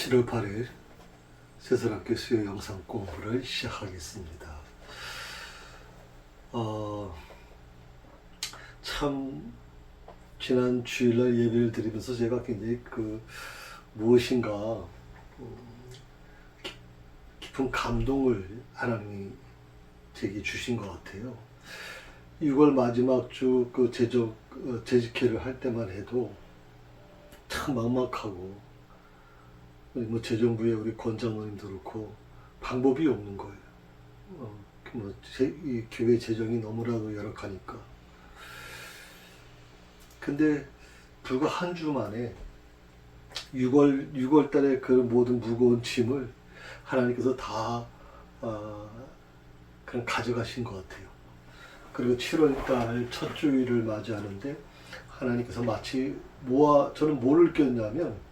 7월 8일 새설학교 수요 영상 공부를 시작하겠습니다. 참 지난 주일날 예배를 드리면서 제가 굉장히 무엇인가 깊은 감동을 하나님이 제게 주신 것 같아요. 6월 마지막 주 재직회를 할 때만 해도 참 막막하고, 재정부에 우리 권장모님도 그렇고 방법이 없는 거예요. 이 교회 재정이 너무나도 열악하니까. 근데 불과 한 주 만에 6월 달에 그 모든 무거운 짐을 하나님께서 다 그냥 가져가신 것 같아요. 그리고 7월 달 첫 주일을 맞이하는데 하나님께서 마치 저는 뭐를 느꼈냐면,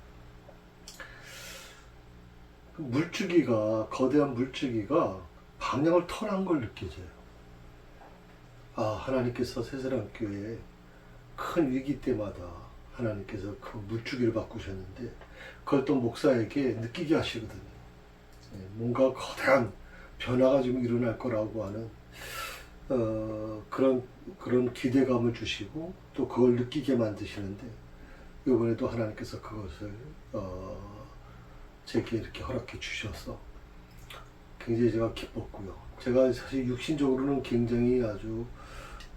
거대한 물주기가 방향을 턴한 걸 느껴져요. 하나님께서 새사랑교회에 큰 위기 때마다 하나님께서 그 물주기를 바꾸셨는데, 그걸 또 목사에게 느끼게 하시거든요. 뭔가 거대한 변화가 지금 일어날 거라고 하는 그런 기대감을 주시고, 또 그걸 느끼게 만드시는데, 이번에도 하나님께서 그것을 제게 이렇게 허락해 주셔서 굉장히 제가 기뻤고요. 제가 사실 육신적으로는 굉장히 아주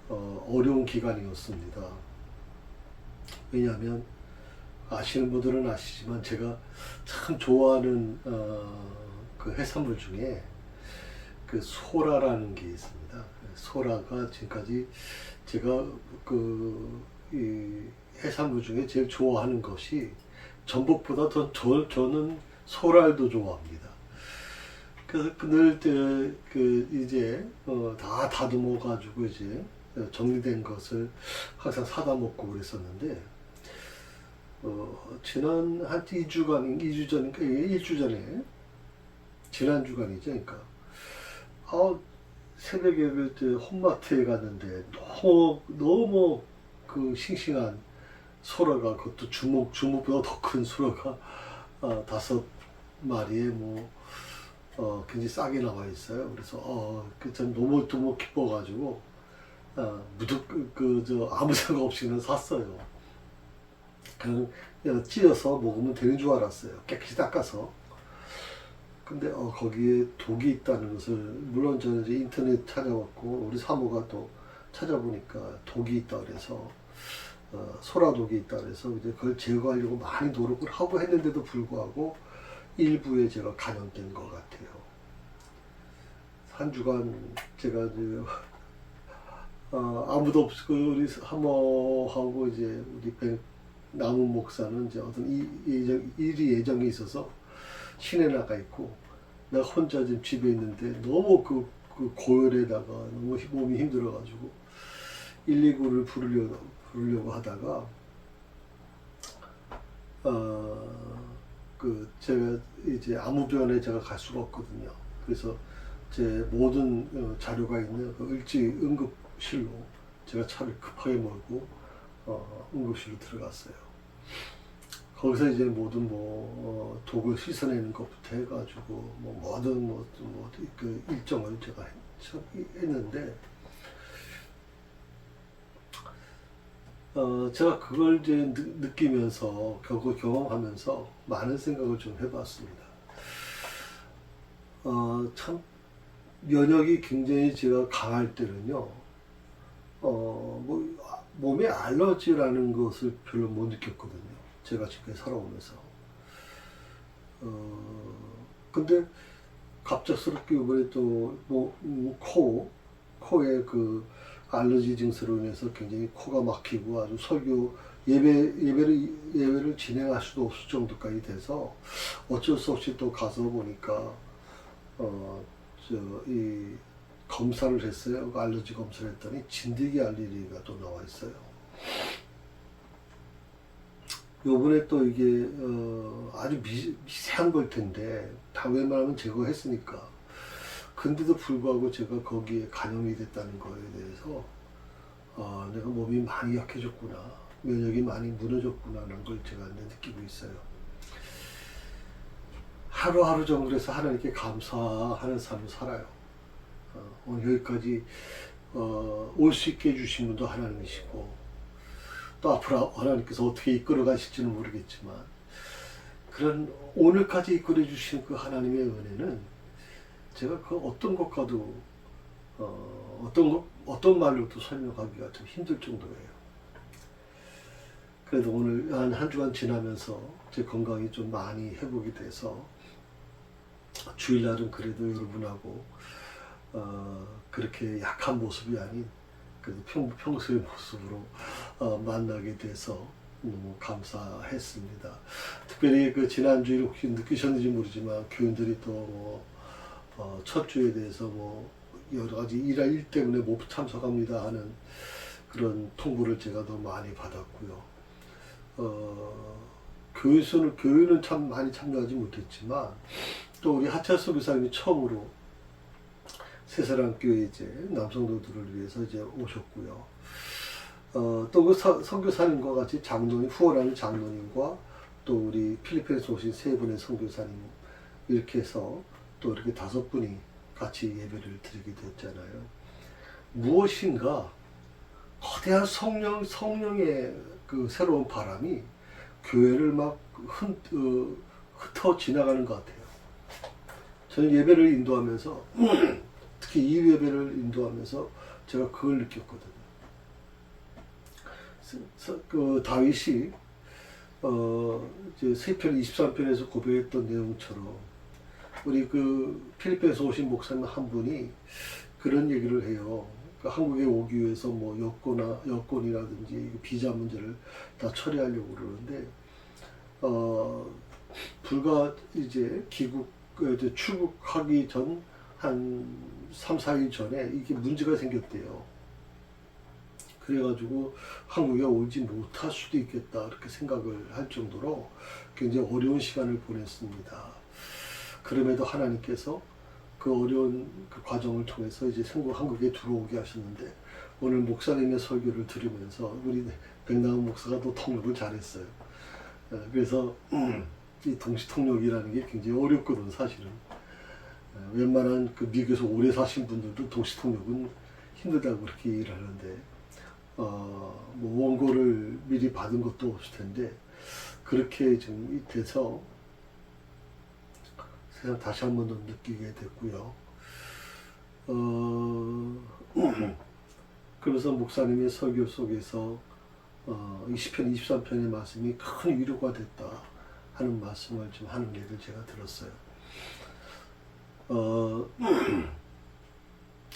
어려운 기간이었습니다. 왜냐하면 아시는 분들은 아시지만 제가 참 좋아하는 그 해산물 중에 그 소라라는 게 있습니다. 소라가 지금까지 제가 이 해산물 중에 제일 좋아하는 것이, 전복보다 저는 소라를 좋아합니다. 그래서 늘 이제 다 다듬어 가지고 이제 정리된 것을 항상 사다 먹고 그랬었는데, 지난 한 2주 전인가 1주 전에, 지난 주간이죠. 그러니까 새벽에 홈마트에 갔는데 너무 그 싱싱한 소라가, 그것도 주먹보다 더 큰 소라가 5마리에 굉장히 싸게 나와 있어요. 그래서 전 너무 기뻐가지고 아무 생각 없이 그냥 샀어요. 그냥 찌어서 먹으면 되는 줄 알았어요. 깨끗이 닦아서. 근데 거기에 독이 있다는 것을, 물론 저는 이제 인터넷 찾아봤고 우리 사모가 또 찾아보니까 독이 있다 그래서, 소라독이 있다 그래서 이제 그걸 제거하려고 많이 노력을 하고 했는데도 불구하고 일부에 제가 감염된 것 같아요. 한 주간 제가 아무도 없고 우리 사모하고 이제 우리 남은 목사는 이제 어떤 일이 예정이 있어서 시내 나가 있고, 내가 혼자 지금 집에 있는데 너무 그 고열에다가 너무 몸이 힘들어가지고 119를 부르려고 하다가 제가 이제 아무 병원에 제가 갈 수가 없거든요. 그래서 제 모든 자료가 있는 응급실로 제가 차를 급하게 몰고 응급실로 들어갔어요. 거기서 이제 모든 독을 씻어내는 것부터 해가지고 모든 그 일정을 제가 했는데, 제가 그걸 이제 느끼면서, 경험하면서 많은 생각을 좀 해봤습니다. 참 면역이 굉장히 제가 강할 때는요, 몸에 알러지라는 것을 별로 못 느꼈거든요. 제가 지금까지 살아오면서. 근데 갑작스럽게 이번에 또 코에 그 알러지 증세로 인해서 굉장히 코가 막히고 아주 설교 예배를 진행할 수도 없을 정도까지 돼서 어쩔 수 없이 또 가서 보니까 이 검사를 했어요. 알러지 검사를 했더니 진드기 알레르기가 또 나와 있어요. 요번에 또 이게 아주 미세한 걸 텐데 다 웬만하면 제거했으니까, 근데도 불구하고 제가 거기에 감염이 됐다는 거에 대해서 내가 몸이 많이 약해졌구나, 면역이 많이 무너졌구나 라는 걸 제가 느끼고 있어요. 하루하루 정글에서 하나님께 감사하는 삶을 살아요. 오늘 여기까지 올 수 있게 해주신 분도 하나님이시고, 또 앞으로 하나님께서 어떻게 이끌어 가실지는 모르겠지만, 그런 오늘까지 이끌어 주신 그 하나님의 은혜는 제가 그 어떤 것과도 어떤 말로도 설명하기가 좀 힘들 정도예요. 그래도 오늘 한 주간 지나면서 제 건강이 좀 많이 회복이 돼서 주일날은 그래도 여러분하고 그렇게 약한 모습이 아닌 그래도 평소의 모습으로 만나게 돼서 너무 감사했습니다. 특별히 그 지난주에 혹시 느끼셨는지 모르지만 교인들이 또 첫 주에 대해서 여러 가지 일 때문에 못 참석합니다 하는 그런 통보를 제가 너무 많이 받았고요. 교회는 참 많이 참여하지 못했지만 또 우리 하철수 교사님이 처음으로 새사랑교회 이제 남성도들을 위해서 이제 오셨고요. 또 그 선교사님과 같이 후원하는 장로님과 또 우리 필리핀에서 오신 세 분의 선교사님 이렇게 해서 또 이렇게 5분이 같이 예배를 드리게 됐잖아요. 무엇인가 거대한 성령의 그 새로운 바람이 교회를 막 흩어 지나가는 것 같아요. 저는 예배를 인도하면서 특히 이 예배를 인도하면서 제가 그걸 느꼈거든요. 그 다윗이 이제 시편 23편에서 고백했던 내용처럼 우리 그 필리핀에서 오신 목사님 한 분이 그런 얘기를 해요. 그 한국에 오기 위해서 여권이라든지 비자 문제를 다 처리하려고 그러는데 불과 이제 출국하기 전 한 3, 4일 전에 이게 문제가 생겼대요. 그래가지고 한국에 오지 못할 수도 있겠다 이렇게 생각을 할 정도로 굉장히 어려운 시간을 보냈습니다. 그럼에도 하나님께서 그 어려운 그 과정을 통해서 이제 한국에 들어오게 하셨는데, 오늘 목사님의 설교를 들으면서 우리 백남훈 목사가 또 통역을 잘했어요. 그래서 이 동시통역이라는 게 굉장히 어렵거든 사실은. 웬만한 그 미국에서 오래 사신 분들도 동시통역은 힘들다고 그렇게 얘기를 하는데 원고를 미리 받은 것도 없을 텐데 그렇게 좀 돼서 세상 다시 한 번 더 느끼게 됐고요. 그래서 목사님의 설교 속에서 20편, 23편의 말씀이 큰 위로가 됐다 하는 말씀을 좀 하는 얘기를 제가 들었어요.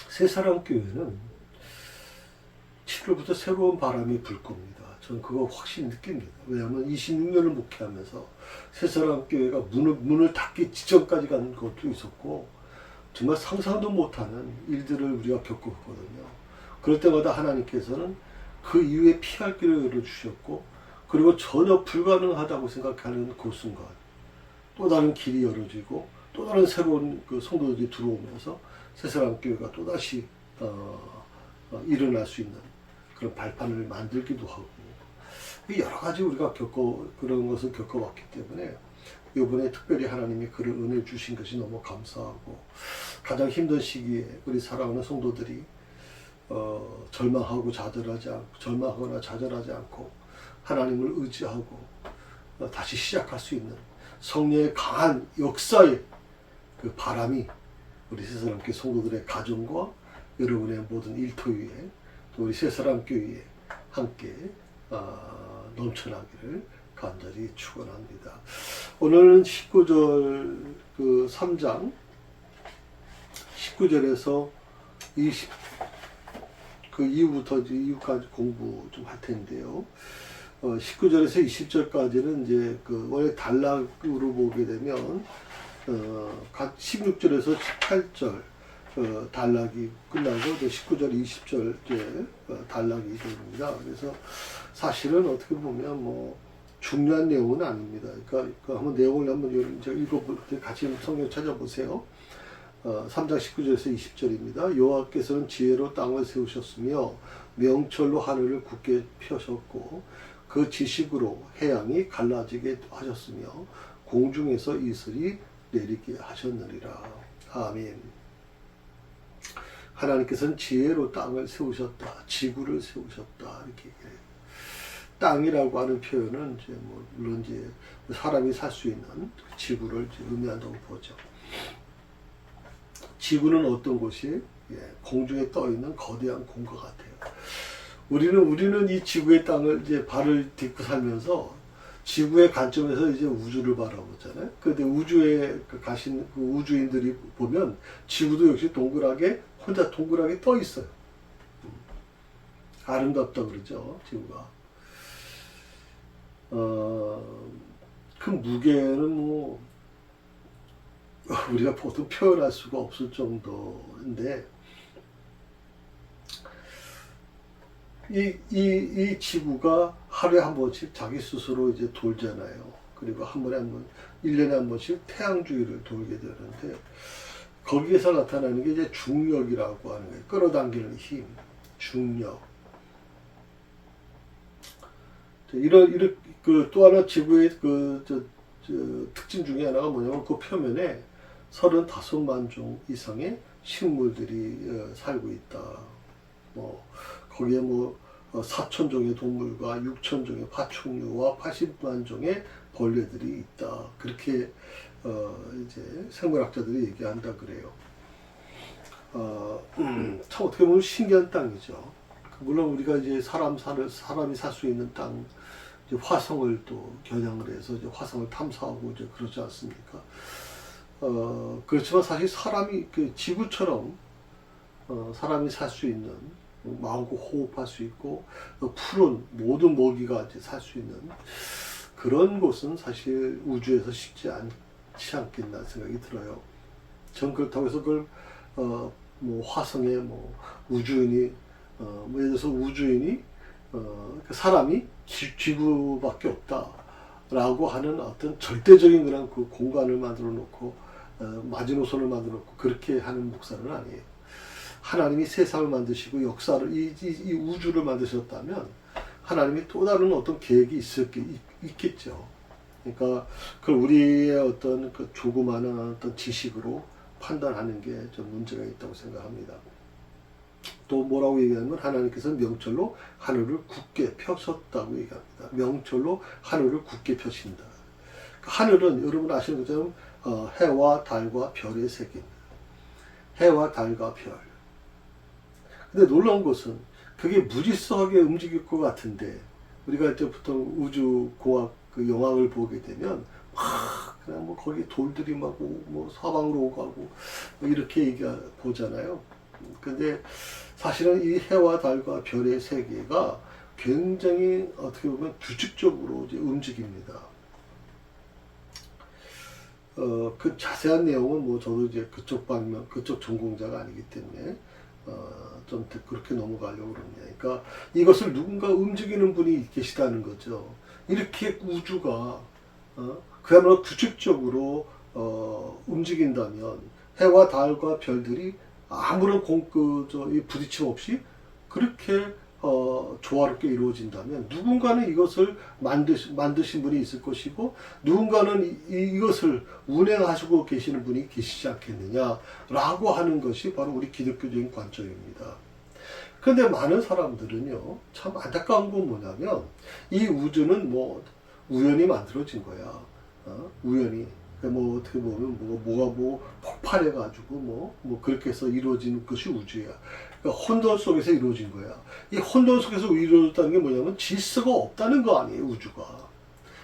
새사랑교회는 7월부터 새로운 바람이 불 겁니다. 저는 그거 확실히 느낍니다. 왜냐하면 26년을 목회하면서 새사랑교회가 문을 닫기 직전까지 간 것도 있었고 정말 상상도 못하는 일들을 우리가 겪었거든요. 그럴 때마다 하나님께서는 그 이후에 피할 길을 열어주셨고, 그리고 전혀 불가능하다고 생각하는 그 순간 또 다른 길이 열어지고 또 다른 새로운 그 성도들이 들어오면서 새사랑교회가 또다시 일어날 수 있는 그런 발판을 만들기도 하고, 여러 가지 우리가 그런 것을 겪어왔기 때문에 이번에 특별히 하나님이 그런 은혜를 주신 것이 너무 감사하고, 가장 힘든 시기에 우리 사랑하는 성도들이 절망하거나 좌절하지 않고 하나님을 의지하고 다시 시작할 수 있는 성령의 강한 역사의 그 바람이 우리 새사랑교회 성도들의 가정과 여러분의 모든 일터위에 또 우리 새사랑교회에 함께 넘쳐나기를 간절히 축원합니다. 오늘은 19절 그 3장 19절에서 20 그 이후까지 공부 좀 할 텐데요. 19절에서 20절까지는 이제 그 원래 단락으로 보게 되면 각 16절에서 18절 단락이 끝나고 19절, 20절 이제 단락이 됩니다. 그래서 사실은 어떻게 보면 중요한 내용은 아닙니다. 그러니까 한번 내용을 한번 제가 읽어볼 때 같이 성경 찾아보세요. 3장 19절에서 20절입니다. 여호와께서는 지혜로 땅을 세우셨으며 명철로 하늘을 굳게 펴셨고 그 지식으로 해양이 갈라지게 하셨으며 공중에서 이슬이 내리게 하셨느니라. 아멘. 하나님께서는 지혜로 땅을 세우셨다. 지구를 세우셨다. 이렇게 얘기해요. 땅이라고 하는 표현은 이제 뭐 물론 이제 사람이 살 수 있는 지구를 의미한다고 보죠. 지구는 어떤 곳이 공중에 떠 있는 거대한 공과 같아요. 우리는 이 지구의 땅을 이제 발을 딛고 살면서 지구의 관점에서 이제 우주를 바라보잖아요. 그런데 우주에 가신 그 우주인들이 보면 지구도 역시 동그랗게 혼자 동그랗게 떠 있어요. 아름답다 그러죠, 지구가. 그 무게는 뭐 우리가 보통 표현할 수가 없을 정도인데 이 지구가 하루에 한 번씩 자기 스스로 이제 돌잖아요. 그리고 한 번에 한 번, 1년에 한 번씩 태양주위를 돌게 되는데 거기에서 나타나는 게 이제 중력이라고 하는 거예요. 끌어당기는 힘, 중력. 이런 또 하나 지구의 특징 중에 하나가 뭐냐면 그 표면에 35만 종 이상의 식물들이 살고 있다. 뭐 거기에 뭐 4천 종의 동물과 6천 종의 파충류와 80만 종의 벌레들이 있다. 그렇게 이제 생물학자들이 얘기한다 그래요. 참 어떻게 보면 신기한 땅이죠. 물론 우리가 이제 사람이 살 수 있는 땅, 이제 화성을 또 겨냥을 해서 이제 화성을 탐사하고 이제 그러지 않습니까? 그렇지만 사실 사람이 그 지구처럼 사람이 살 수 있는 마음껏 호흡할 수 있고 푸른 모든 먹이가 이제 살 수 있는 그런 곳은 사실 우주에서 쉽지 않지 않겠나 생각이 들어요. 전 그렇다고 해서 그걸 뭐 화성에 뭐 우주인이 뭐 예를 들어서 우주인이 사람이 지구밖에 없다라고 하는 어떤 절대적인 그런 그 공간을 만들어 놓고 마지노선을 만들어 놓고 그렇게 하는 목사는 아니에요. 하나님이 세상을 만드시고 역사를 이 우주를 만드셨다면 하나님이 또 다른 어떤 계획이 있겠죠. 그러니까 그 우리의 어떤 그 조그마한 어떤 지식으로 판단하는 게 좀 문제가 있다고 생각합니다. 또 뭐라고 얘기하면 하나님께서 명철로 하늘을 굳게 펴셨다고 얘기합니다. 명철로 하늘을 굳게 펴신다. 하늘은 여러분 아시는 것처럼 해와 달과 별의 세계입니다. 해와 달과 별. 근데 놀라운 것은 그게 무질서하게 움직일 것 같은데 우리가 이제 보통 우주공학 그 영화를 보게 되면 막 그냥 뭐 거기 돌들이 막 뭐 사방으로 오가고 뭐 이렇게 보잖아요. 근데 사실은 이 해와 달과 별의 세계가 굉장히 어떻게 보면 규칙적으로 이제 움직입니다. 그 자세한 내용은 뭐 저도 이제 그쪽 전공자가 아니기 때문에 좀 그렇게 넘어가려고 그럽니다. 그러니까 이것을 누군가 움직이는 분이 계시다는 거죠. 이렇게 우주가 그야말로 규칙적으로 움직인다면 해와 달과 별들이 아무런 부딪힘 없이 그렇게 조화롭게 이루어진다면 누군가는 이것을 만드신 분이 있을 것이고 누군가는 이것을 운행하시고 계시는 분이 계시지 않겠느냐라고 하는 것이 바로 우리 기독교적인 관점입니다. 그런데 많은 사람들은요, 참 안타까운 건 뭐냐면 이 우주는 뭐 우연히 만들어진 거야. 우연히. 뭐 어떻게 보면 뭐가 폭발해가지고 뭐 그렇게 해서 이루어진 것이 우주야. 그러니까 혼돈 속에서 이루어진 거야. 이 혼돈 속에서 이루어졌다는 게 뭐냐면 질서가 없다는 거 아니에요, 우주가.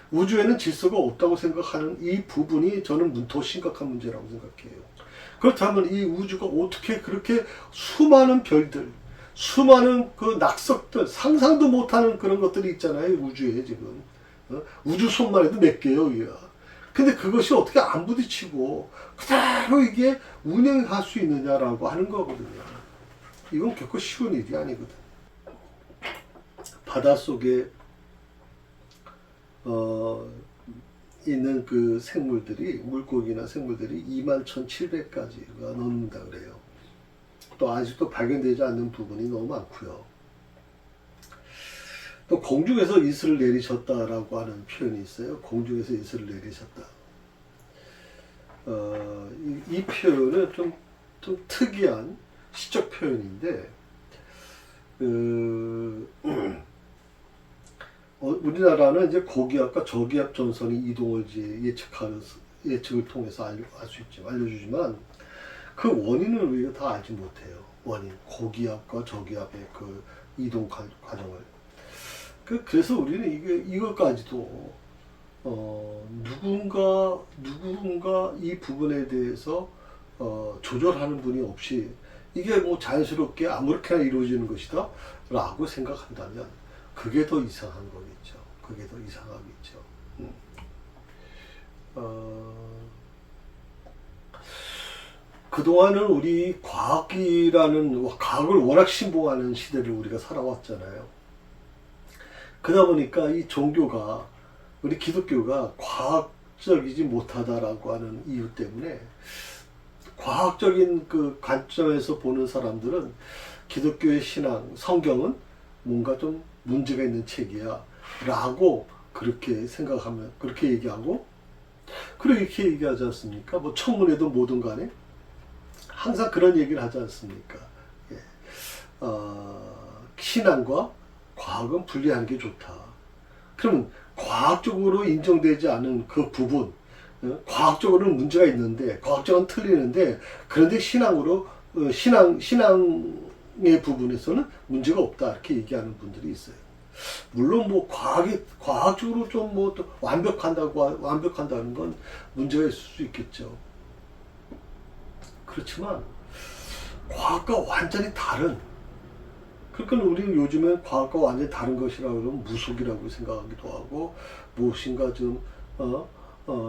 우주에는 질서가 없다고 생각하는 이 부분이 저는 더 심각한 문제라고 생각해요. 그렇다면 이 우주가 어떻게 그렇게 수많은 별들, 수많은 그 낙석들, 상상도 못하는 그런 것들이 있잖아요, 우주에 지금. 우주 손만 해도 몇 개요, 이야. 근데 그것이 어떻게 안 부딪히고 그대로 이게 운행할 수 있느냐라고 하는 거거든요. 이건 결코 쉬운 일이 아니거든. 바닷속에 있는 그 생물들이, 물고기나 생물들이 21,700가지가 넘는다 그래요. 또 아직도 발견되지 않는 부분이 너무 많고요. 또 공중에서 이슬을 내리셨다라고 하는 표현이 있어요. 공중에서 이슬을 내리셨다. 이 표현은 좀 특이한 시적 표현인데, 우리나라는 이제 고기압과 저기압 전선의 이동을 이제 예측을 통해서 알 수 있죠. 알려주지만 그 원인을 우리가 다 알지 못해요. 원인, 고기압과 저기압의 그 이동 과정을. 그래서 우리는 이것까지도 누군가 이 부분에 대해서 조절하는 분이 없이 이게 뭐 자연스럽게 아무렇게나 이루어지는 것이다 라고 생각한다면 그게 더 이상한 거겠죠. 그게 더 이상하겠죠. 그동안은 우리 과학을 워낙 신봉하는 시대를 우리가 살아왔잖아요. 그러다 보니까 이 종교가, 우리 기독교가 과학적이지 못하다라고 하는 이유 때문에 과학적인 그 관점에서 보는 사람들은 기독교의 신앙, 성경은 뭔가 좀 문제가 있는 책이야 라고 그렇게 생각하면, 그렇게 얘기하고, 그렇게 얘기하지 않습니까? 뭐 청문회든 뭐든 간에 항상 그런 얘기를 하지 않습니까? 예. 신앙과 과학은 분리하는 게 좋다. 그러면 과학적으로 인정되지 않은 그 부분, 과학적으로는 문제가 있는데, 과학적으로는 틀리는데, 그런데 신앙의 부분에서는 문제가 없다. 이렇게 얘기하는 분들이 있어요. 물론 뭐 과학적으로 좀 뭐 완벽한다는 건 문제가 있을 수 있겠죠. 그렇지만 과학과 완전히 다른, 그러니까 우리는 요즘엔 과학과 완전히 다른 것이라고 하면 무속이라고 생각하기도 하고, 무엇인가 좀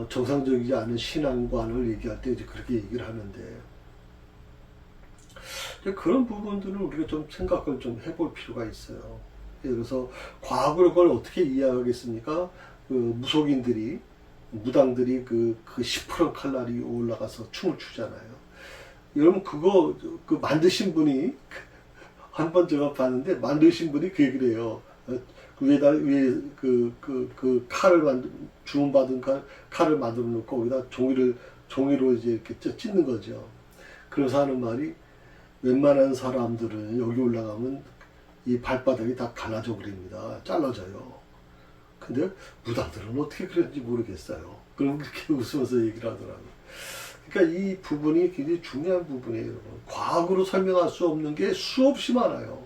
정상적이지 않은 신앙관을 얘기할 때 이제 그렇게 얘기를 하는데, 그런 부분들은 우리가 좀 생각을 좀 해볼 필요가 있어요. 그래서 과학을 그걸 어떻게 이해하겠습니까? 그 무당들이 그 시퍼런 칼날이 올라가서 춤을 추잖아요. 여러분 그 만드신 분이, 한 번 제가 봤는데 만드신 분이 그 얘기를 해요. 위에 주문받은 칼을 만들어 놓고 거기다 종이로 이제 이렇게 찢는 거죠. 그래서 하는 말이, 웬만한 사람들은 여기 올라가면 이 발바닥이 다 갈라져 버립니다. 잘라져요. 근데 무당들은 어떻게 그랬는지 모르겠어요. 그럼 그렇게 웃으면서 얘기를 하더라고요. 그러니까 이 부분이 굉장히 중요한 부분이에요. 과학으로 설명할 수 없는 게 수없이 많아요.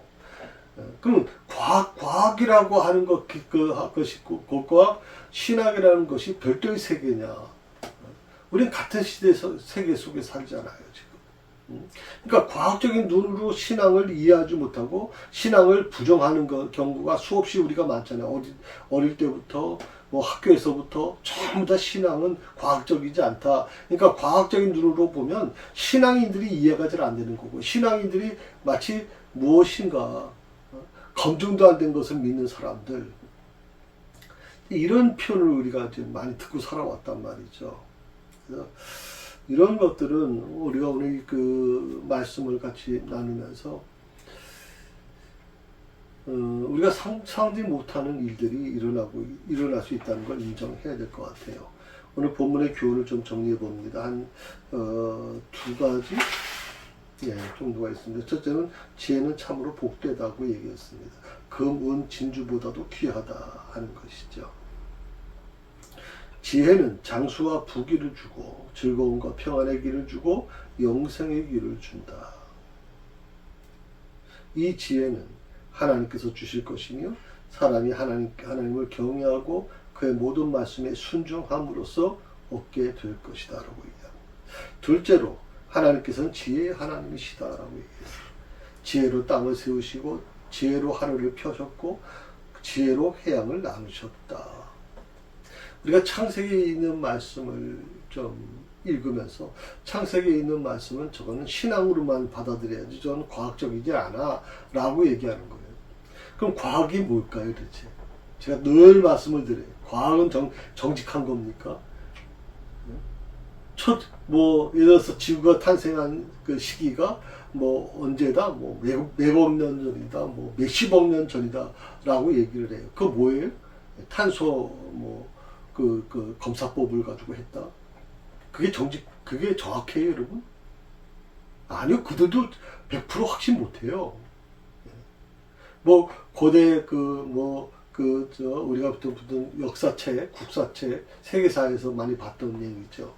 그럼 과학이라고 하는 것과 신학이라는 것이 별도의 세계냐? 우리는 같은 세계 속에 살잖아요, 지금. 그러니까 과학적인 눈으로 신앙을 이해하지 못하고 신앙을 부정하는 경우가 수없이 우리가 많잖아요. 어릴 때부터 뭐 학교에서부터 전부 다 신앙은 과학적이지 않다. 그러니까 과학적인 눈으로 보면 신앙인들이 이해가 잘 안 되는 거고, 신앙인들이 마치 무엇인가 검증도 안 된 것을 믿는 사람들, 이런 표현을 우리가 지금 많이 듣고 살아왔단 말이죠. 그래서 이런 것들은 우리가 오늘 그 말씀을 같이 나누면서 우리가 상상하지 못하는 일들이 일어날 수 있다는 걸 인정해야 될 것 같아요. 오늘 본문의 교훈을 좀 정리해 봅니다. 한 두 가지 정도가 있습니다. 첫째는 지혜는 참으로 복되다고 얘기했습니다. 금, 은, 진주보다도 귀하다 하는 것이죠. 지혜는 장수와 부귀를 주고 즐거움과 평안의 길을 주고 영생의 길을 준다. 이 지혜는 하나님께서 주실 것이며 사람이 하나님을 경외하고 그의 모든 말씀에 순종함으로써 얻게 될 것이다 라고 얘기합니다. 둘째로 하나님께서는 지혜의 하나님이시다 라고 얘기했어요. 지혜로 땅을 세우시고 지혜로 하늘을 펴셨고 지혜로 해양을 나누셨다. 우리가 창세기에 있는 말씀을 좀 읽으면서, 창세기에 있는 말씀은 저거는 신앙으로만 받아들여야지 저는 과학적이지 않아 라고 얘기하는 거예요. 그럼 과학이 뭘까요 대체? 제가 늘 말씀을 드려요. 과학은 정직한 겁니까? 예를 들어서 지구가 탄생한 그 시기가 뭐 언제다, 뭐 몇억 년 전이다, 뭐 몇십억 년 전이다 라고 얘기를 해요. 그거 뭐예요? 탄소 그 검사법을 가지고 했다. 그게 그게 정확해요, 여러분? 아니요, 그들도 100% 확신 못해요. 뭐 고대 우리가 보던 역사책, 국사책, 세계사에서 많이 봤던 얘기죠.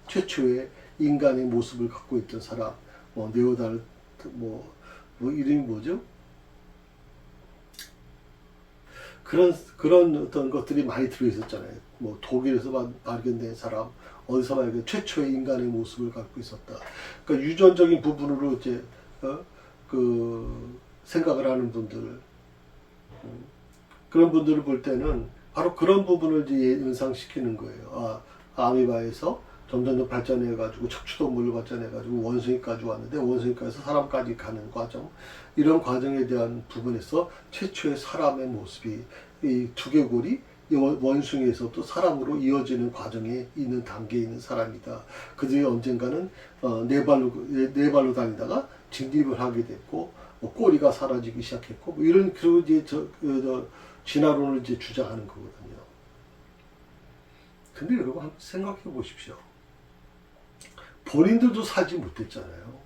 최초의 인간의 모습을 갖고 있던 사람, 네오달트, 이름이 뭐죠? 그런 어떤 것들이 많이 들어있었잖아요. 독일에서 발견된 사람, 어디서 발견, 최초의 인간의 모습을 갖고 있었다. 그러니까 유전적인 부분으로 이제, 생각을 하는 분들, 그런 분들을 볼 때는 바로 그런 부분을 이제 연상시키는 거예요. 아미바에서 점점 발전해가지고 척추동물로 발전해가지고 원숭이까지 왔는데 원숭이까지서 사람까지 가는 과정, 이런 과정에 대한 부분에서 최초의 사람의 모습이 이 두개골이 원숭이에서부터 사람으로 이어지는 과정에 있는 단계에 있는 사람이다. 그들이 언젠가는 네 발로 다니다가 직립을 하게 됐고 꼬리가 사라지기 시작했고 이런 이제 진화론을 이제 주장하는 거거든요. 근데 여러분 한번 생각해 보십시오. 본인들도 살지 못했잖아요.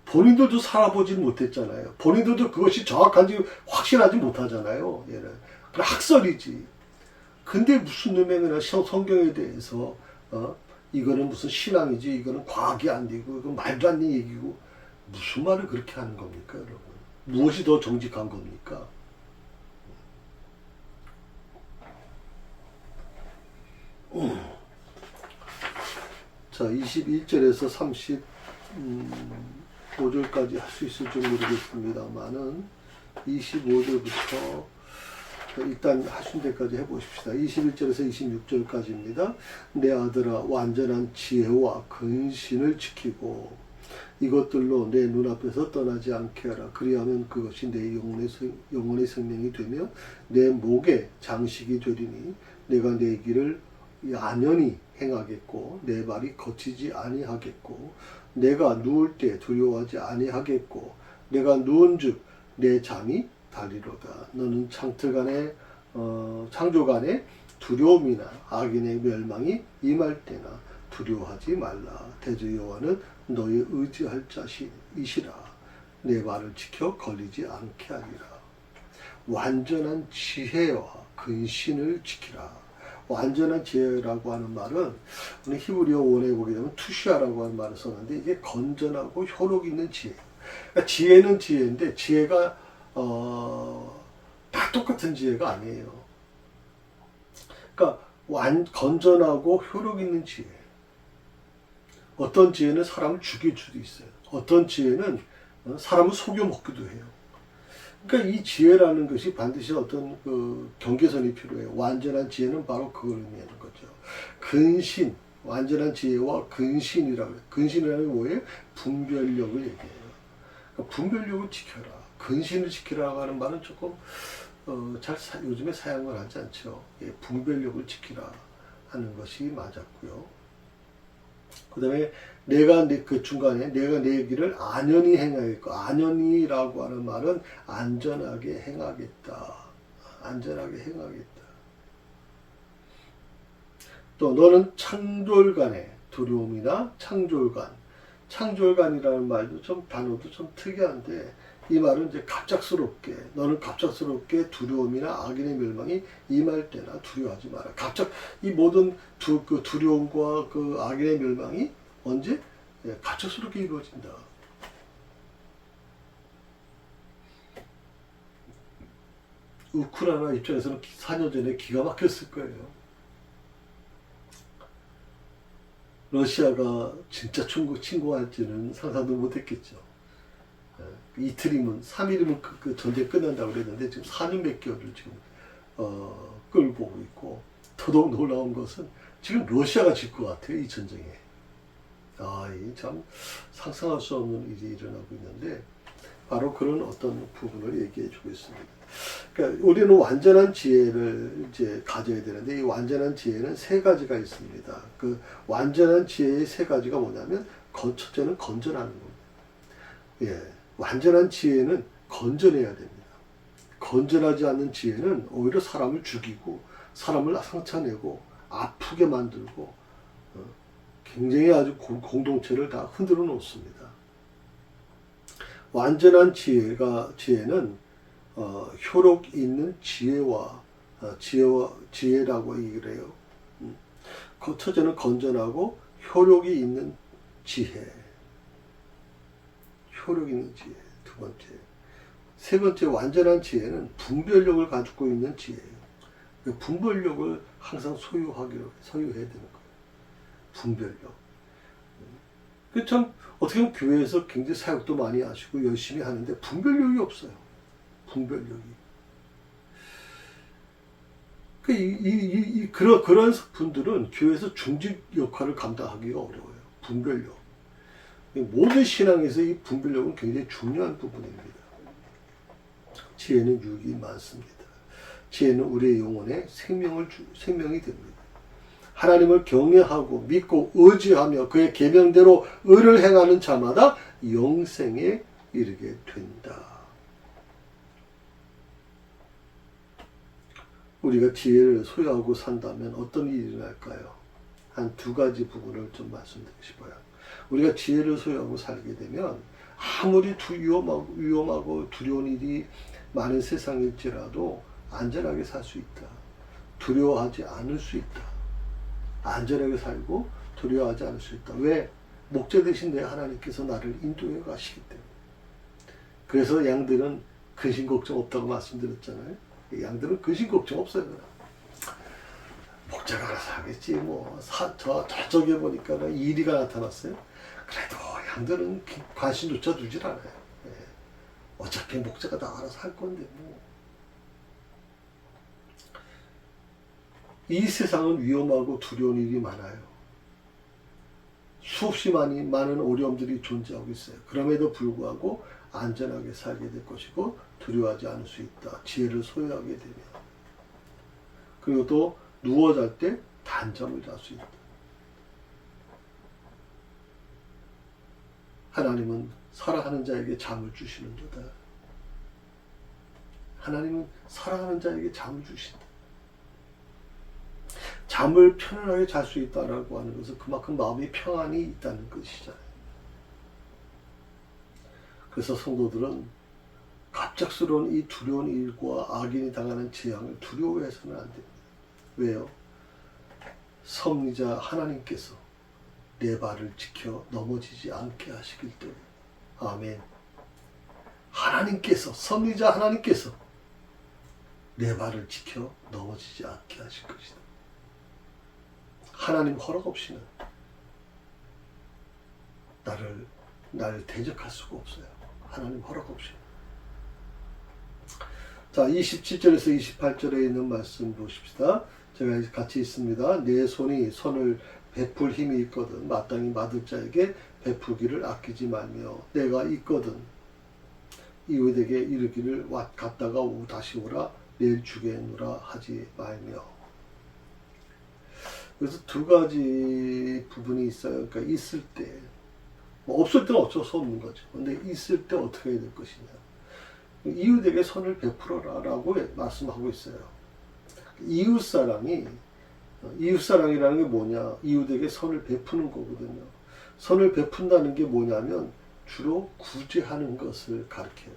본인들도 살아보지 못했잖아요. 본인들도 그것이 정확한지 확신하지 못하잖아요. 얘는. 그럼 학설이지. 근데 무슨 놈의 그냥 성경에 대해서 이거는 무슨 신앙이지, 이거는 과학이 안 되고, 이건 말도 안 되는 얘기고, 무슨 말을 그렇게 하는 겁니까, 여러분? 무엇이 더 정직한 겁니까? 자, 21절에서 35절까지 할 수 있을지 모르겠습니다만은 25절부터 일단 하신 데까지 해보십시다. 21절에서 26절까지입니다. 내 아들아, 완전한 지혜와 근신을 지키고 이것들로 내 눈앞에서 떠나지 않게 하라. 그리하면 그것이 내 영혼의 생명이 되며 내 목의 장식이 되리니 내가 내 길을 안연히 행하겠고 내 발이 거치지 아니하겠고 내가 누울 때 두려워하지 아니하겠고 내가 누운즉 내 잠이 달리로다. 너는 창조간에 두려움이나 악인의 멸망이 임할 때나 두려워하지 말라. 대저 여호와는 너의 의지할 자이시라. 내 발을 지켜 걸리지 않게 하리라. 완전한 지혜와 근신을 지키라. 완전한 지혜라고 하는 말은 우리 히브리어 원어에 보게 되면 투시아라고 하는 말을 썼는데 이게 건전하고 효력 있는 지혜. 그러니까 지혜는 지혜인데 지혜가 다 똑같은 지혜가 아니에요. 그러니까 건전하고 효력 있는 지혜. 어떤 지혜는 사람을 죽일 수도 있어요. 어떤 지혜는 사람을 속여먹기도 해요. 그러니까 이 지혜라는 것이 반드시 어떤 경계선이 필요해요. 완전한 지혜는 바로 그걸 의미하는 거죠. 근신, 완전한 지혜와 근신이라고 해요. 근신이라는 게 뭐예요? 분별력을 얘기해요. 그러니까 분별력을 지켜라. 근신을 지키라고 하는 말은 조금 요즘에 사용을 하지 않죠. 예, 분별력을 지키라 하는 것이 맞았고요. 그 다음에 그 중간에 내가 내 길을 안연히 행하겠고, 안연히라고 하는 말은 안전하게 행하겠다. 안전하게 행하겠다. 또 너는 창졸간에 두려움이나 창졸간이라는 말도 단어도 좀 특이한데 이 말은 이제 너는 갑작스럽게 두려움이나 악인의 멸망이 임할 때나 두려워하지 마라. 이 모든 두려움과 그 악인의 멸망이 언제? 갑작스럽게 이루어진다. 우크라이나 입장에서는 4년 전에 기가 막혔을 거예요. 러시아가 진짜 침공할지는 상상도 못했겠죠. 이틀이면 3일이면 그 전쟁 끝난다고 그랬는데 지금 4년 몇 개월을 지금 끌고 오고 있고 더더욱 놀라운 것은 지금 러시아가 질 것 같아요. 이 전쟁에. 이 참 상상할 수 없는 일이 일어나고 있는데 바로 그런 어떤 부분을 얘기해 주고 있습니다. 그러니까 우리는 완전한 지혜를 이제 가져야 되는데 이 완전한 지혜는 세 가지가 있습니다. 그 완전한 지혜의 세 가지가 뭐냐면 첫째는 건전하는 겁니다. 예, 완전한 지혜는 건전해야 됩니다. 건전하지 않는 지혜는 오히려 사람을 죽이고 사람을 상처내고 아프게 만들고 굉장히 아주 공동체를 다 흔들어 놓습니다. 완전한 지혜는 효력 있는 지혜라고 얘기를 해요. 첫째는 건전하고 효력이 있는 지혜. 효력 있는 지혜. 두 번째. 세 번째, 완전한 지혜는 분별력을 가지고 있는 지혜예요. 그 분별력을 항상 소유해야 되는 거예요. 분별력. 그 참 어떻게 보면 교회에서 굉장히 사역도 많이 하시고 열심히 하는데 분별력이 없어요. 분별력이. 그런 분들은 교회에서 중직 역할을 감당하기가 어려워요. 분별력. 모든 신앙에서 이 분별력은 굉장히 중요한 부분입니다. 지혜는 유익이 많습니다. 지혜는 우리의 영혼에 생명이 됩니다. 하나님을 경외하고 믿고 의지하며 그의 계명대로 의를 행하는 자마다 영생에 이르게 된다. 우리가 지혜를 소유하고 산다면 어떤 일이 일어날까요? 한 두 가지 부분을 좀 말씀드리고 싶어요. 우리가 지혜를 소유하고 살게 되면 아무리 위험하고 두려운 일이 많은 세상일지라도 안전하게 살 수 있다. 두려워하지 않을 수 있다. 안전하게 살고 두려워하지 않을 수 있다. 왜? 목자 되신 내 하나님께서 나를 인도해 가시기 때문에. 그래서 양들은 근심 걱정 없다고 말씀드렸잖아요. 양들은 근심 걱정 없어요. 목자가 알아서 하겠지. 저쪽에 보니까 이리가 나타났어요. 그래도 양들은 관심조차 두질 않아요. 어차피 목자가 다 알아서 할 건데 이 세상은 위험하고 두려운 일이 많아요. 수없이 많은 어려움들이 존재하고 있어요. 그럼에도 불구하고 안전하게 살게 될 것이고 두려워하지 않을 수 있다. 지혜를 소유하게 되면. 그리고 또 누워 잘 때 단잠을 잘 수 있다. 하나님은 사랑하는 자에게 잠을 주시는 도다. 하나님은 사랑하는 자에게 잠을 주신다. 잠을 편안하게 잘 수 있다라고 하는 것은 그만큼 마음이 평안이 있다는 것이잖아요. 그래서 성도들은 갑작스러운 이 두려운 일과 악인이 당하는 재앙을 두려워해서는 안 됩니다. 왜요? 섭리자 하나님께서 내 발을 지켜 넘어지지 않게 하시길 때문에. 아멘. 섭리자 하나님께서 내 발을 지켜 넘어지지 않게 하실 것이다. 하나님 허락 없이는 나를 대적할 수가 없어요. 하나님 허락 없이. 자, 27절에서 28절에 있는 말씀 보십시다. 제가 같이 있습니다. 내 손이 선을 베풀 힘이 있거든 마땅히 받을 자에게 베푸기를 아끼지 말며 내가 있거든 이웃에게 이르기를 갔다가 다시 오라 내일 주겠노라 하지 말며. 그래서 두 가지 부분이 있어요. 그러니까 있을 때, 없을 때는 어쩔 수 없는 거죠. 근데 있을 때 어떻게 해야 될 것이냐. 이웃에게 선을 베풀어라 라고 말씀하고 있어요. 이웃사랑이라는 게 뭐냐. 이웃에게 선을 베푸는 거거든요. 선을 베푼다는 게 뭐냐면 주로 구제하는 것을 가르쳐요.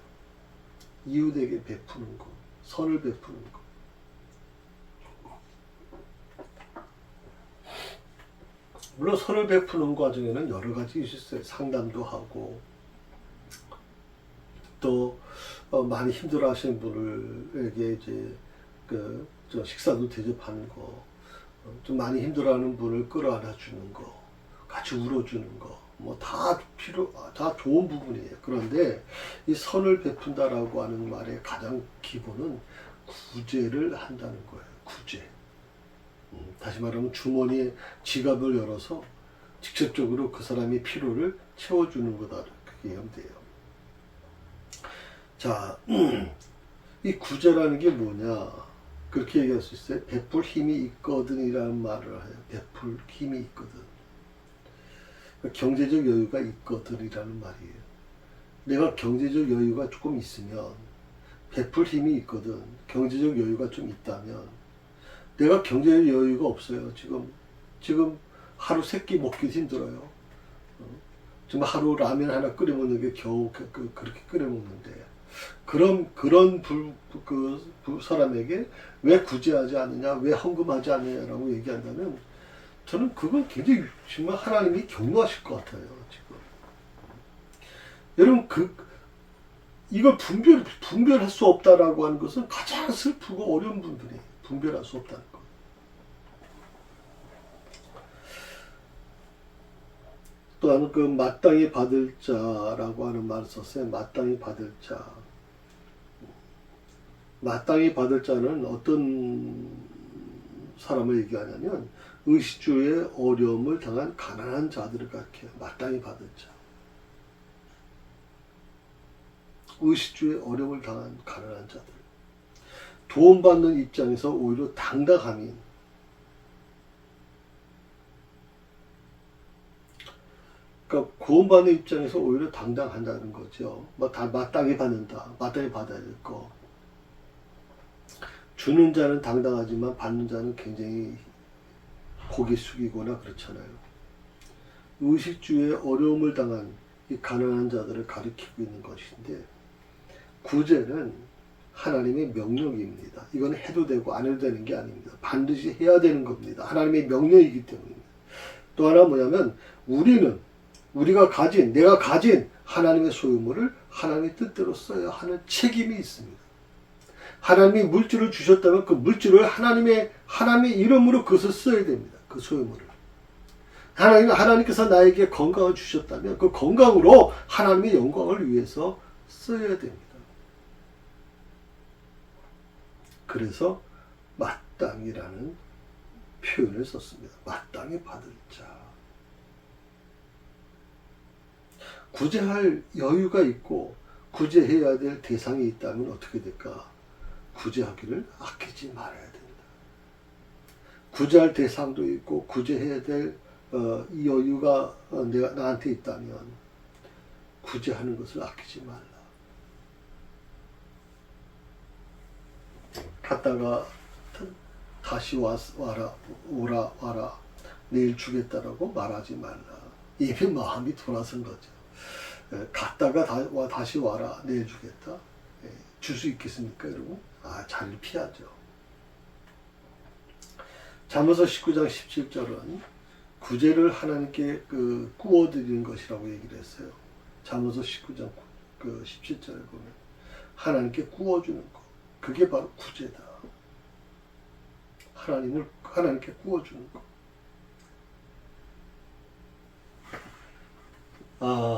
이웃에게 베푸는 것, 선을 베푸는 것. 물론 선을 베푸는 과정에는 여러 가지 있어요. 상담도 하고 또 많이 힘들어하시는 분에게 이제 식사도 대접하는 거, 좀 많이 힘들어하는 분을 끌어안아 주는 거, 같이 울어주는 거, 다 좋은 부분이에요. 그런데 이 선을 베푼다라고 하는 말의 가장 기본은 구제를 한다는 거예요. 구제. 다시 말하면 주머니에 지갑을 열어서 직접적으로 그 사람의 필요를 채워주는 거다. 그렇게 이해하면 돼요. 자, 이 구제라는 게 뭐냐. 그렇게 얘기할 수 있어요. 베풀 힘이 있거든 이라는 말을 해요. 베풀 힘이 있거든. 그러니까 경제적 여유가 있거든 이라는 말이에요. 내가 경제적 여유가 조금 있으면 베풀 힘이 있거든. 경제적 여유가 좀 있다면 내가 경제적 여유가 없어요. 지금 하루 3끼 먹기도 힘들어요. 정말 하루 라면 하나 끓여 먹는 게 겨우 그렇게 끓여 먹는데, 그런 사람에게 왜 구제하지 않느냐, 왜 헌금하지 않느냐라고 얘기한다면, 저는 그건 굉장히 정말 하나님이 경노하실 것 같아요, 지금. 여러분, 이걸 분별할 수 없다라고 하는 것은 가장 슬프고 어려운 분들이 분별할 수 없다는 것. 또한 마땅히 받을 자라고 하는 말을 썼어요. 마땅히 받을 자. 마땅히 받을 자는 어떤 사람을 얘기하냐면, 의식주의 어려움을 당한 가난한 자들을 가리켜요. 마땅히 받을 자. 의식주의 어려움을 당한 가난한 자들. 도움받는 입장에서 오히려 당당함이, 그러니까 구원받는 입장에서 오히려 당당한다는 거죠. 다 마땅히 받는다. 마땅히 받아야 될 거. 주는 자는 당당하지만 받는 자는 굉장히 고개 숙이거나 그렇잖아요. 의식주의 어려움을 당한 이 가난한 자들을 가리키고 있는 것인데, 구제는 하나님의 명령입니다. 이건 해도 되고 안 해도 되는 게 아닙니다. 반드시 해야 되는 겁니다. 하나님의 명령이기 때문입니다. 또 하나 뭐냐면, 내가 가진 하나님의 소유물을 하나님의 뜻대로 써야 하는 책임이 있습니다. 하나님이 물질을 주셨다면 그 물질을 하나님의 이름으로 그것을 써야 됩니다. 그 소유물을. 하나님께서 나에게 건강을 주셨다면 그 건강으로 하나님의 영광을 위해서 써야 됩니다. 그래서 마땅이라는 표현을 썼습니다. 마땅히 받을 자. 구제할 여유가 있고 구제해야 될 대상이 있다면 어떻게 될까? 구제하기를 아끼지 말아야 된다. 구제할 대상도 있고 구제해야 될 이 여유가 나한테 있다면 구제하는 것을 아끼지 말라. 갔다가 다시 와라 내일 주겠다라고 말하지 말라. 이미 마음이 돌아선 거죠. 갔다가 다시 와라 내일 주겠다. 줄 수 있겠습니까, 여러분? 자리를 피하죠. 잠언서 19장 17절은 구제를 하나님께 꾸어드리는 것이라고 얘기를 했어요. 잠언서 19장 17절에 보면 하나님께 꾸어주는 것, 그게 바로 구제다. 하나님께 꾸어주는 것.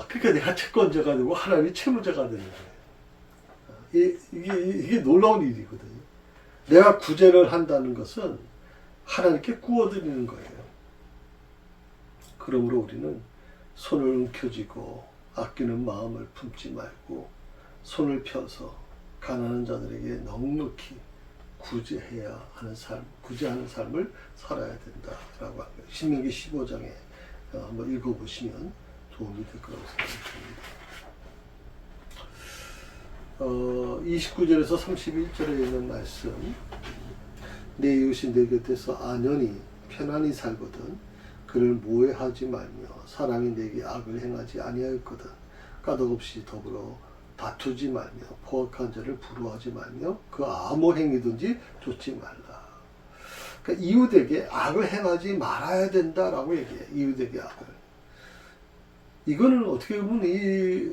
그러니까 내가 채권자가 되고 하나님이 채무자가 되는 거예요. 이게 놀라운 일이거든요. 내가 구제를 한다는 것은 하나님께 꾸어드리는 거예요. 그러므로 우리는 손을 움켜쥐고 아끼는 마음을 품지 말고 손을 펴서 가난한 자들에게 넉넉히 구제하는 삶을 살아야 된다라고 합니다. 신명기 15장에 한번 읽어보시면 도움이 될 거라고 생각합니다. 29절에서 31절에 있는 말씀, 내 이웃이 내 곁에서 안연히 편안히 살거든 그를 모해하지 말며 사랑이 내게 악을 행하지 아니하였거든 까닭없이 더불어 다투지 말며 포악한 자를 부러워하지 말며 그 아무 행위든지 좇지 말라. 그러니까 이웃에게 악을 행하지 말아야 된다라고 얘기해. 이웃에게 악을. 이거는 어떻게 보면 이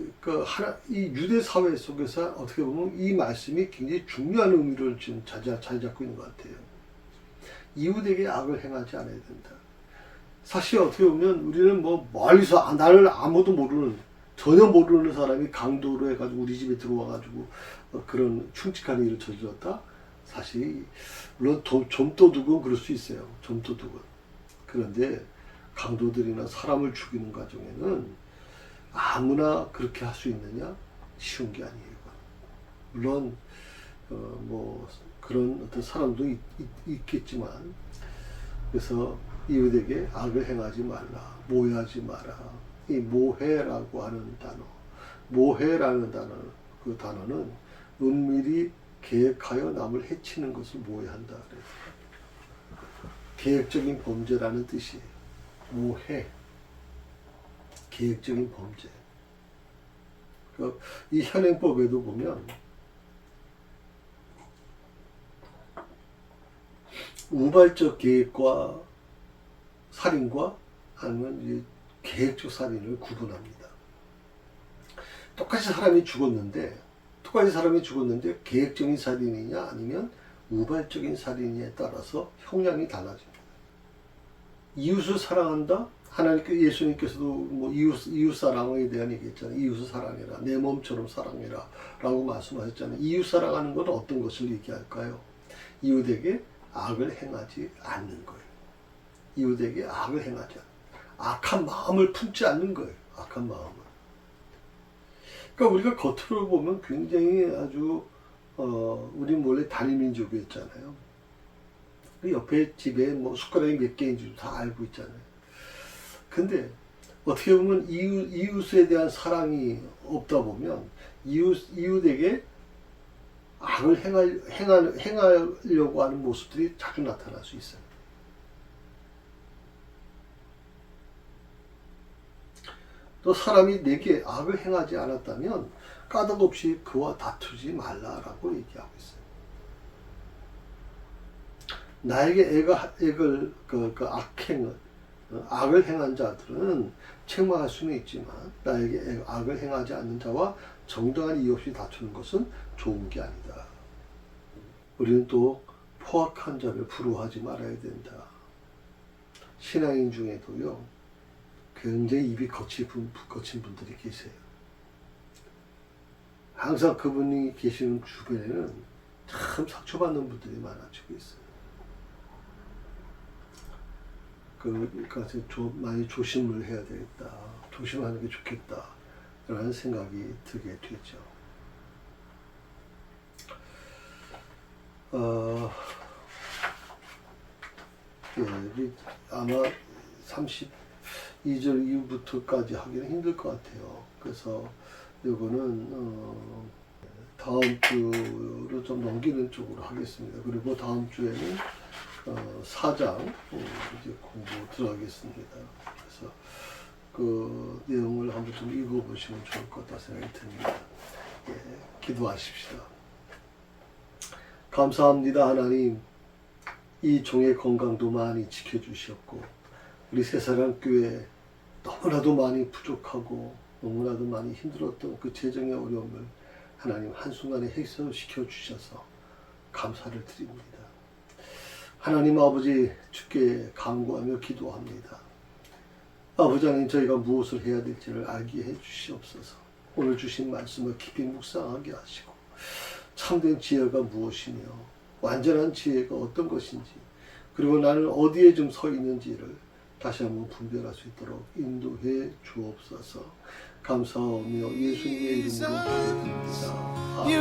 유대 사회 속에서 어떻게 보면 이 말씀이 굉장히 중요한 의미를 지금 자리 잡고 있는 것 같아요. 이웃에게 악을 행하지 않아야 된다. 사실 어떻게 보면 우리는 멀리서 나를 아무도 모르는, 전혀 모르는 사람이 강도로 해가지고 우리 집에 들어와가지고 그런 흉측한 일을 저질렀다. 사실 물론 좀도둑은 그럴 수 있어요. 좀도둑은. 그런데 강도들이나 사람을 죽이는 과정에는 아무나 그렇게 할 수 있느냐? 쉬운 게 아니에요. 물론 그런 어떤 사람도 있겠지만, 그래서 이웃에게 악을 행하지 말라, 모해하지 마라. 이 모해라고 하는 모해라는 그 단어는 은밀히 계획하여 남을 해치는 것을 모해한다. 그래서 계획적인 범죄라는 뜻이에요. 오해, 계획적인 범죄. 이 현행법에도 보면 우발적 계획과 살인과 아니면 계획적 살인을 구분합니다. 똑같이 사람이 죽었는데 계획적인 살인이냐 아니면 우발적인 살인에 따라서 형량이 달라집니다. 이웃을 사랑한다? 예수님께서도 뭐 이웃 사랑에 대한 얘기했잖아요. 이웃을 사랑해라. 내 몸처럼 사랑해라. 라고 말씀하셨잖아요. 이웃 사랑하는 건 어떤 것을 얘기할까요? 이웃에게 악을 행하지 않는 거예요. 이웃에게 악을 행하지 않는, 악한 마음을 품지 않는 거예요. 악한 마음을. 그러니까 우리가 겉으로 보면 굉장히 아주 우리 원래 단일민족이었잖아요. 그 옆에 집에 뭐 숟가락이 몇 개인지도 다 알고 있잖아요. 근데 어떻게 보면 이웃에 대한 사랑이 없다 보면 이웃에게 악을 행하려고 하는 모습들이 자주 나타날 수 있어요. 또 사람이 내게 악을 행하지 않았다면 까닭없이 그와 다투지 말라라고 얘기하고 있어요. 나에게 악을 행한 자들은 책망할 수는 있지만 나에게 악을 행하지 않는 자와 정당한 이유 없이 다투는 것은 좋은 게 아니다. 우리는 또 포악한 자를 부러워하지 말아야 된다. 신앙인 중에도요, 굉장히 입이 거친 분들이 계세요. 항상 그분이 계시는 주변에는 참 상처받는 분들이 많아지고 있어요. 그러니까 많이 조심을 해야 되겠다. 조심하는 게 좋겠다. 라는 생각이 들게 되죠. 아마 32절 이후부터까지 하기는 힘들 것 같아요. 그래서 이거는 다음 주로 좀 넘기는 쪽으로 하겠습니다. 그리고 다음 주에는 4장 이제 공부 들어가겠습니다. 그래서 그 내용을 한번 좀 읽어보시면 좋을 것 같다 생각이 듭니다. 예, 기도하십시다. 감사합니다. 하나님, 이 종의 건강도 많이 지켜주셨고 우리 새사랑교회 너무나도 많이 부족하고 너무나도 많이 힘들었던 그 재정의 어려움을 하나님 한순간에 해소시켜 주셔서 감사를 드립니다. 하나님 아버지, 주께 간구하며 기도합니다. 아버지 하나님, 저희가 무엇을 해야 될지를 알게 해 주시옵소서. 오늘 주신 말씀을 깊이 묵상하게 하시고 참된 지혜가 무엇이며 완전한 지혜가 어떤 것인지, 그리고 나는 어디에 좀 서 있는지를 다시 한번 분별할 수 있도록 인도해 주옵소서. 감사하며 예수님의 이름으로 기도드립니다. 아멘.